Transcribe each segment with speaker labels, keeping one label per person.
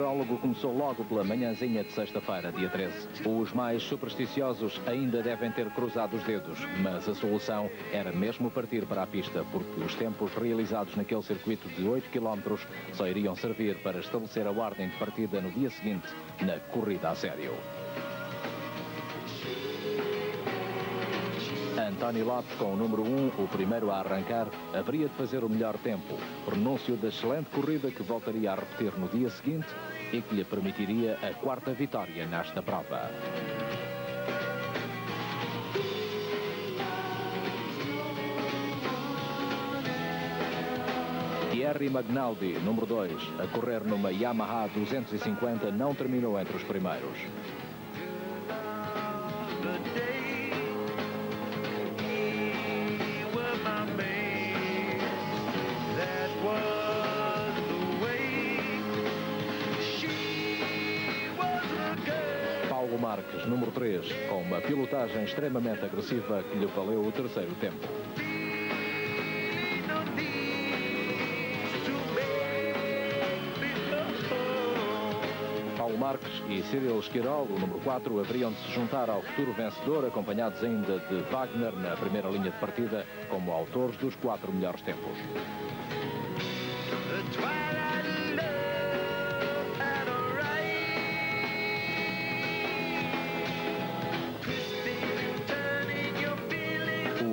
Speaker 1: O prólogo começou logo pela manhãzinha de sexta-feira, dia 13. Os mais supersticiosos ainda devem ter cruzado os dedos, mas a solução era mesmo partir para a pista, porque os tempos realizados naquele circuito de 8 km só iriam servir para estabelecer a ordem de partida no dia seguinte, na corrida a sério. António Lopes, com o número 1, o primeiro a arrancar, haveria de fazer o melhor tempo. Pronúncio da excelente corrida que voltaria a repetir no dia seguinte e que lhe permitiria a quarta vitória nesta prova. Thierry Magnaldi, número 2, a correr numa Yamaha 250, não terminou entre os primeiros. Paulo Marques, número 3, com uma pilotagem extremamente agressiva que lhe valeu o terceiro tempo. Paulo Marques e Cyril Esquirol, o número 4, haveriam de se juntar ao futuro vencedor, acompanhados ainda de Wagner na primeira linha de partida, como autores dos 4 melhores tempos.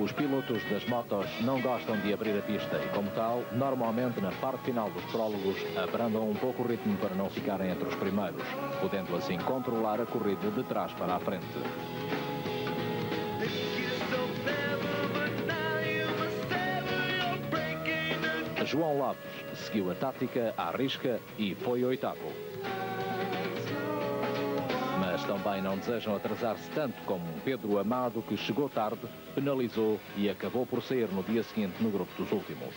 Speaker 1: Os pilotos das motos não gostam de abrir a pista e, como tal, normalmente na parte final dos prólogos abrandam um pouco o ritmo para não ficarem entre os primeiros, podendo assim controlar a corrida de trás para a frente. João Lopes seguiu a tática à risca e foi oitavo. Mas também não desejam atrasar-se tanto como Pedro Amado, que chegou tarde, penalizou e acabou por sair no dia seguinte no grupo dos últimos.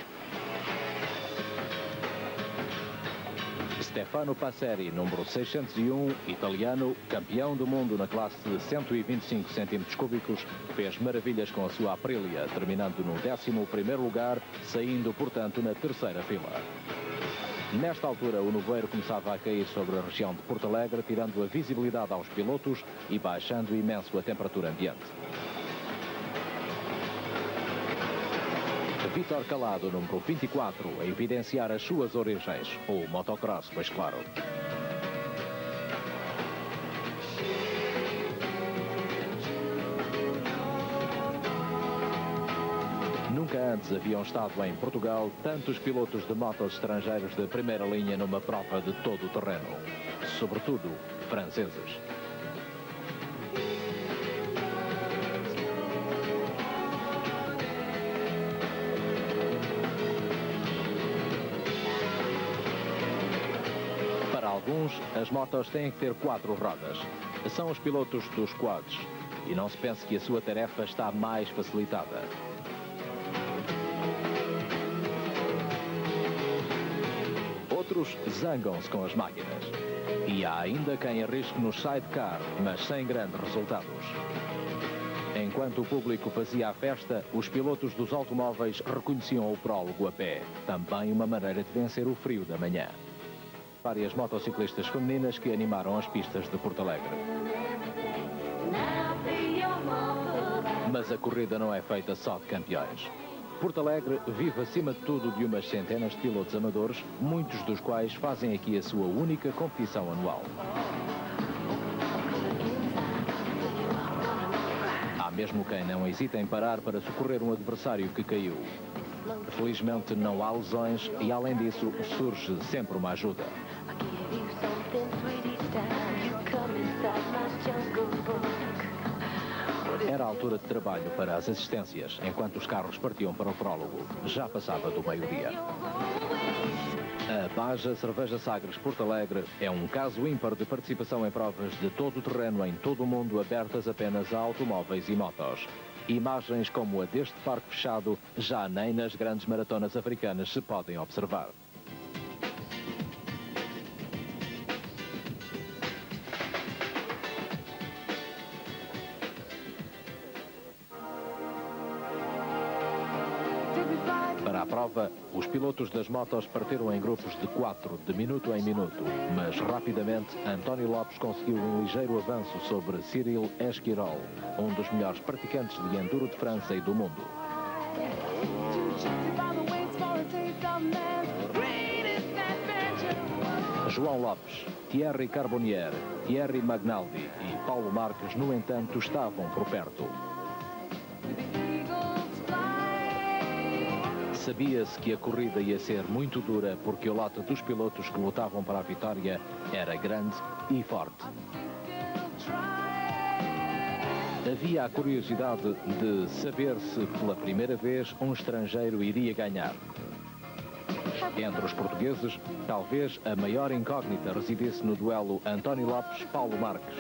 Speaker 1: Stefano Passeri, número 601, italiano, campeão do mundo na classe de 125 cm3, fez maravilhas com a sua Aprilia, terminando no 11º lugar, saindo, portanto, na terceira fila. Nesta altura, o nevoeiro começava a cair sobre a região de Porto Alegre, tirando a visibilidade aos pilotos e baixando imenso a temperatura ambiente. Vítor Calado, número 24, a evidenciar as suas origens, o motocross, pois claro. Nunca antes haviam estado em Portugal tantos pilotos de motos estrangeiros de primeira linha numa prova de todo o terreno, sobretudo franceses. Para alguns, as motos têm que ter 4 rodas. São os pilotos dos quads e não se pense que a sua tarefa está mais facilitada. Outros zangam-se com as máquinas. E há ainda quem arrisque no sidecar, mas sem grandes resultados. Enquanto o público fazia a festa, os pilotos dos automóveis reconheciam o prólogo a pé. Também uma maneira de vencer o frio da manhã. Várias motociclistas femininas que animaram as pistas de Porto Alegre. Mas a corrida não é feita só de campeões. Porto Alegre vive acima de tudo de umas centenas de pilotos amadores, muitos dos quais fazem aqui a sua única competição anual. Há mesmo quem não hesita em parar para socorrer um adversário que caiu. Felizmente não há lesões e, além disso, surge sempre uma ajuda. Era a altura de trabalho para as assistências, enquanto os carros partiam para o prólogo. Já passava do meio-dia. A Baja Cerveja Sagres Porto Alegre é um caso ímpar de participação em provas de todo o terreno em todo o mundo, abertas apenas a automóveis e motos. Imagens como a deste parque fechado já nem nas grandes maratonas africanas se podem observar.
Speaker 2: Everybody
Speaker 1: Para a prova, os pilotos das motos partiram em grupos de 4, de minuto em minuto, mas rapidamente António Lopes conseguiu um ligeiro avanço sobre Cyril Esquirol, um dos melhores praticantes de enduro de França e do mundo. João Lopes, Thierry Carbonnier, Thierry Magnaldi e Paulo Marques, no entanto, estavam por perto. Sabia-se que a corrida ia ser muito dura porque o lote dos pilotos que lutavam para a vitória era grande e forte. Havia a curiosidade de saber se pela primeira vez um estrangeiro iria ganhar. Entre os portugueses, talvez a maior incógnita residisse no duelo António Lopes-Paulo Marques.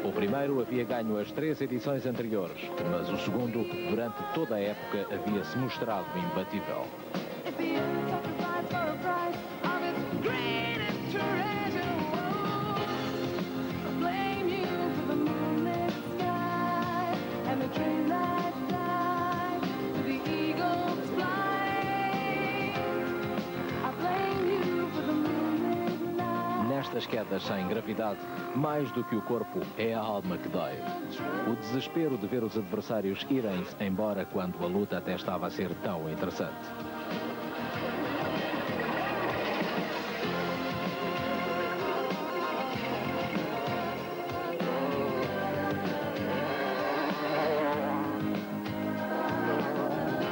Speaker 1: O primeiro havia ganho as 3 edições anteriores, mas o segundo, durante toda a época, havia-se mostrado imbatível. Nestas quedas sem gravidade, mais do que o corpo, é a alma que dói. O desespero de ver os adversários irem-se embora quando a luta até estava a ser tão interessante.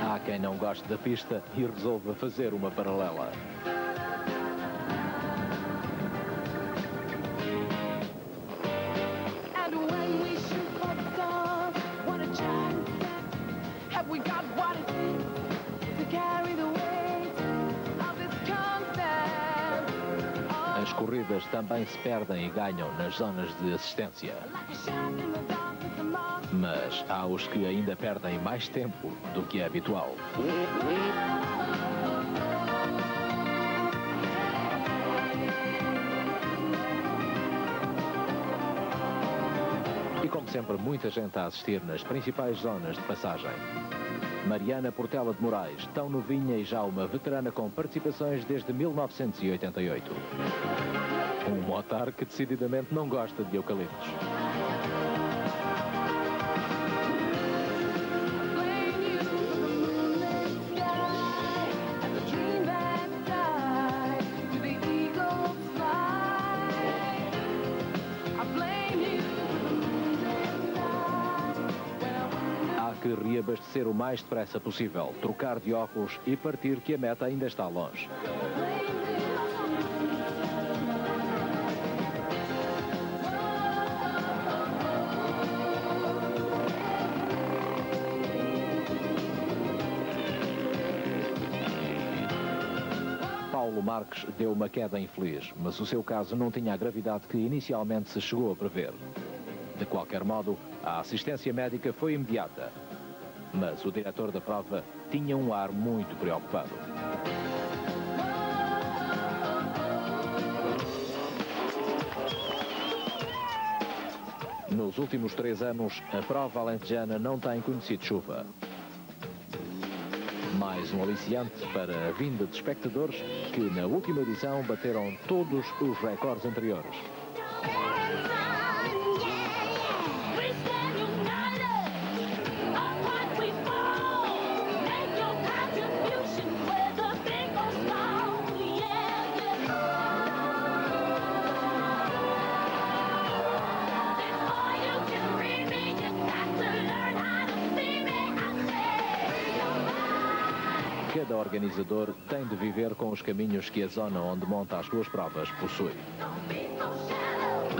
Speaker 1: Há quem não goste da pista e resolva fazer uma paralela. As corridas também se perdem e ganham nas zonas de assistência. Mas há os que ainda perdem mais tempo do que é habitual. E como sempre, muita gente a assistir nas principais zonas de passagem. Mariana Portela de Moraes, tão novinha e já uma veterana com participações desde 1988. Um motar que decididamente não gosta de eucaliptos. Reabastecer o mais depressa possível, trocar de óculos e partir que a meta ainda está longe. Paulo Marques deu uma queda infeliz, mas o seu caso não tinha a gravidade que inicialmente se chegou a prever. De qualquer modo, a assistência médica foi imediata. Mas o diretor da prova tinha um ar muito preocupado. Nos últimos 3 anos, a prova alentejana não tem conhecido chuva. Mais um aliciante para a vinda de espectadores que na última edição bateram todos os recordes anteriores. Cada organizador tem de viver com os caminhos que a zona onde monta as suas provas possui.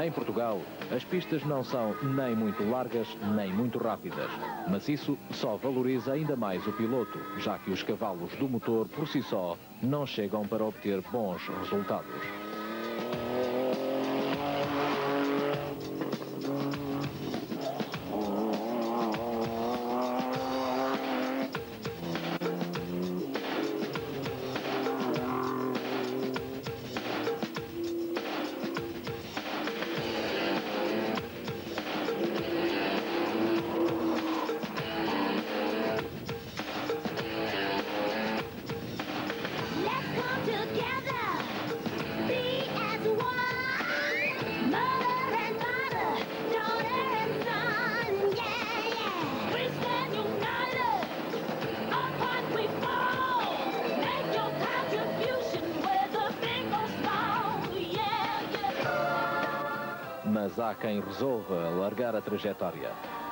Speaker 1: Em Portugal, as pistas não são nem muito largas, nem muito rápidas, mas isso só valoriza ainda mais o piloto, já que os cavalos do motor, por si só, não chegam para obter bons resultados. mas há quem resolva largar a trajetória.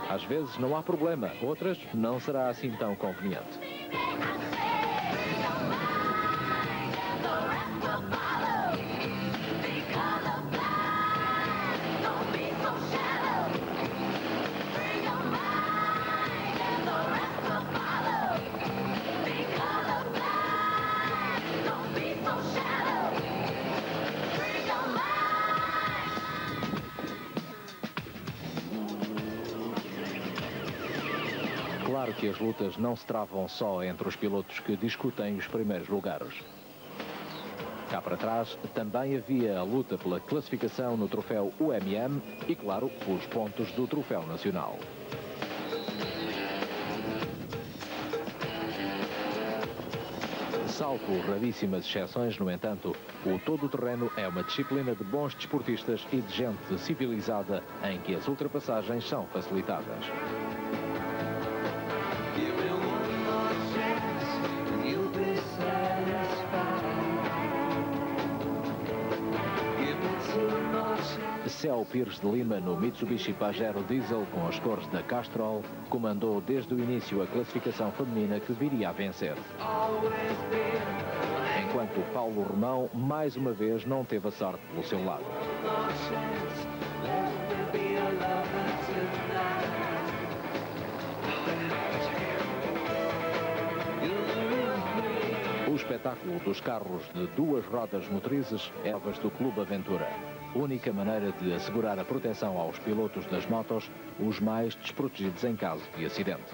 Speaker 1: Às vezes não há problema, outras não será assim tão conveniente. Claro que as lutas não se travam só entre os pilotos que discutem os primeiros lugares. Cá para trás também havia a luta pela classificação no troféu UMM e, claro, os pontos do troféu nacional. Salvo raríssimas exceções, no entanto, o todo-terreno é uma disciplina de bons desportistas e de gente civilizada em que as ultrapassagens são facilitadas. Céu Pires de Lima, no Mitsubishi Pajero Diesel com as cores da Castrol, comandou desde o início a classificação feminina que viria a vencer. Enquanto Paulo Romão, mais uma vez, não teve a sorte pelo seu lado. O espetáculo dos carros de duas rodas motrizes é obras do Clube Aventura. Única maneira de assegurar a proteção aos pilotos das motos, os mais desprotegidos em caso de acidente.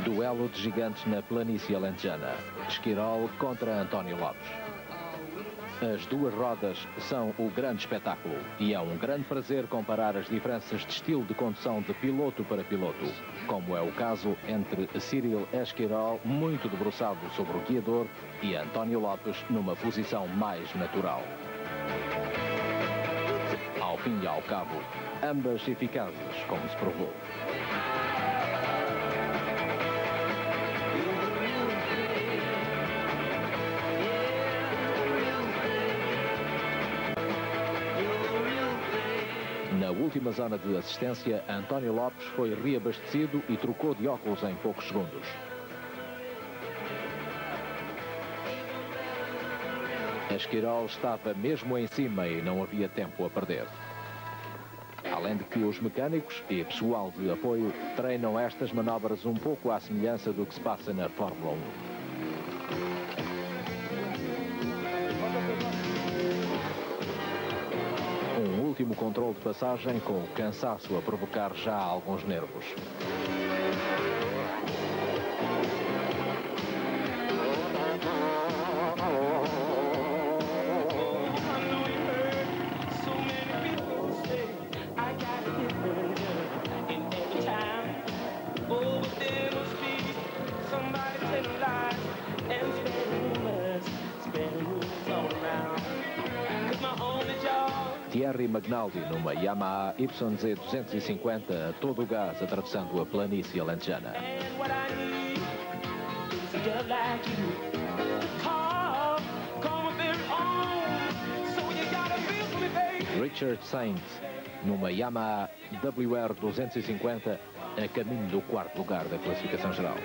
Speaker 1: Duelo de gigantes na planície alentejana. Esquirol contra António Lopes. As duas rodas são o grande espetáculo e é um grande prazer comparar as diferenças de estilo de condução de piloto para piloto, como é o caso entre Cyril Esquirol, muito debruçado sobre o guiador, e António Lopes numa posição mais natural. Ao fim e ao cabo, ambas eficazes, como se provou. Na última zona de assistência, António Lopes foi reabastecido e trocou de óculos em poucos segundos. Esquirol estava mesmo em cima e não havia tempo a perder. Além de que os mecânicos e pessoal de apoio treinam estas manobras um pouco à semelhança do que se passa na Fórmula 1. Um último controle de passagem com o cansaço a provocar já alguns nervos. Thierry Magnaldi numa Yamaha YZ 250 a todo o gás atravessando a planície alentejana. Richard Sainz numa Yamaha WR 250 a caminho do quarto lugar da classificação geral.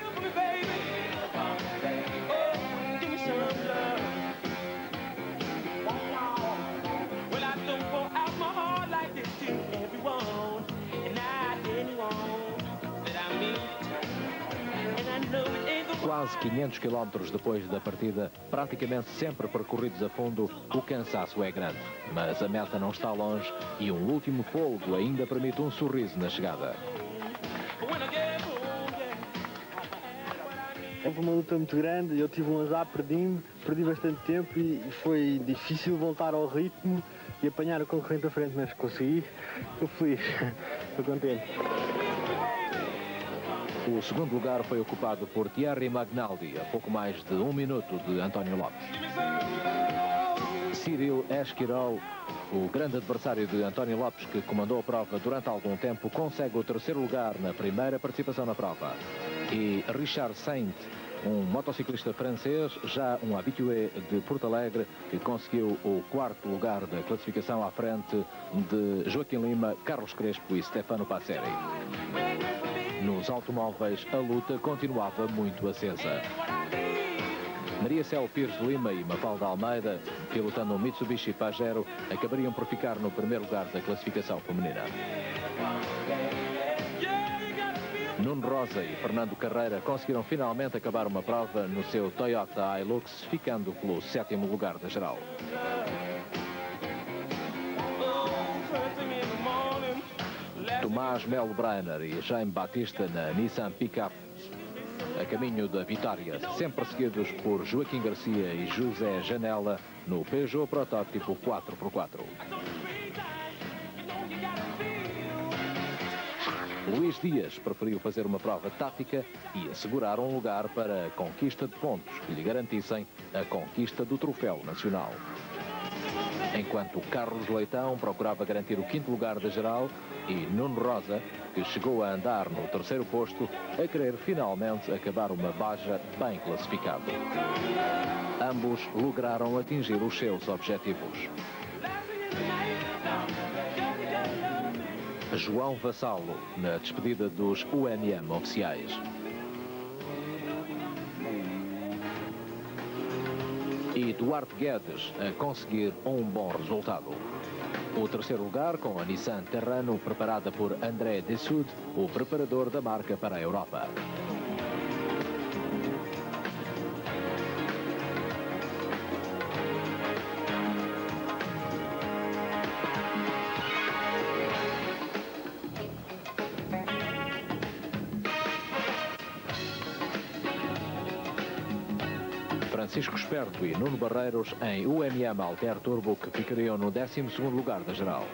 Speaker 2: And I know it ain't
Speaker 1: Quase 500 quilómetros depois da partida, praticamente sempre percorridos a fundo, o cansaço é grande. Mas a meta não está longe e um último fôlego ainda permite um sorriso na chegada.
Speaker 2: Foi uma luta muito grande, eu tive um azar, perdi bastante tempo e foi difícil voltar ao ritmo e apanhar o concorrente à frente, mas consegui, estou feliz, estou contente.
Speaker 1: O segundo lugar foi ocupado por Thierry Magnaldi, a pouco mais de 1 minuto de António Lopes. Cyril Esquirol, o grande adversário de António Lopes, que comandou a prova durante algum tempo, consegue o terceiro lugar na primeira participação na prova. E Richard Saint, um motociclista francês, já um habitué de Porto Alegre, que conseguiu o quarto lugar da classificação à frente de Joaquim Lima, Carlos Crespo e Stefano Passeri. Nos automóveis, a luta continuava muito acesa. Maria Céu Pires de Lima e Mafalda Almeida, pilotando um Mitsubishi Pajero, acabariam por ficar no primeiro lugar da classificação feminina. Nuno Rosa e Fernando Carreira conseguiram finalmente acabar uma prova no seu Toyota Hilux, ficando pelo 7º lugar da geral. Tomás Melo Breiner e Jaime Batista na Nissan Pickup, a caminho da vitória, sempre seguidos por Joaquim Garcia e José Janela no Peugeot protótipo 4x4. Luís Dias preferiu fazer uma prova tática e assegurar um lugar para a conquista de pontos que lhe garantissem a conquista do troféu nacional. Enquanto Carlos Leitão procurava garantir o 5º lugar da geral e Nuno Rosa, que chegou a andar no 3º posto, a querer finalmente acabar uma baja bem classificado. Ambos lograram atingir os seus objetivos. João Vassalo, na despedida dos UNM oficiais. E Duarte Guedes a conseguir um bom resultado. O terceiro lugar com a Nissan Terrano, preparada por André Dessud, o preparador da marca para a Europa. Francisco Esperto e Nuno Barreiros em UMM Alter Turbo, que ficariam no 12º lugar da geral.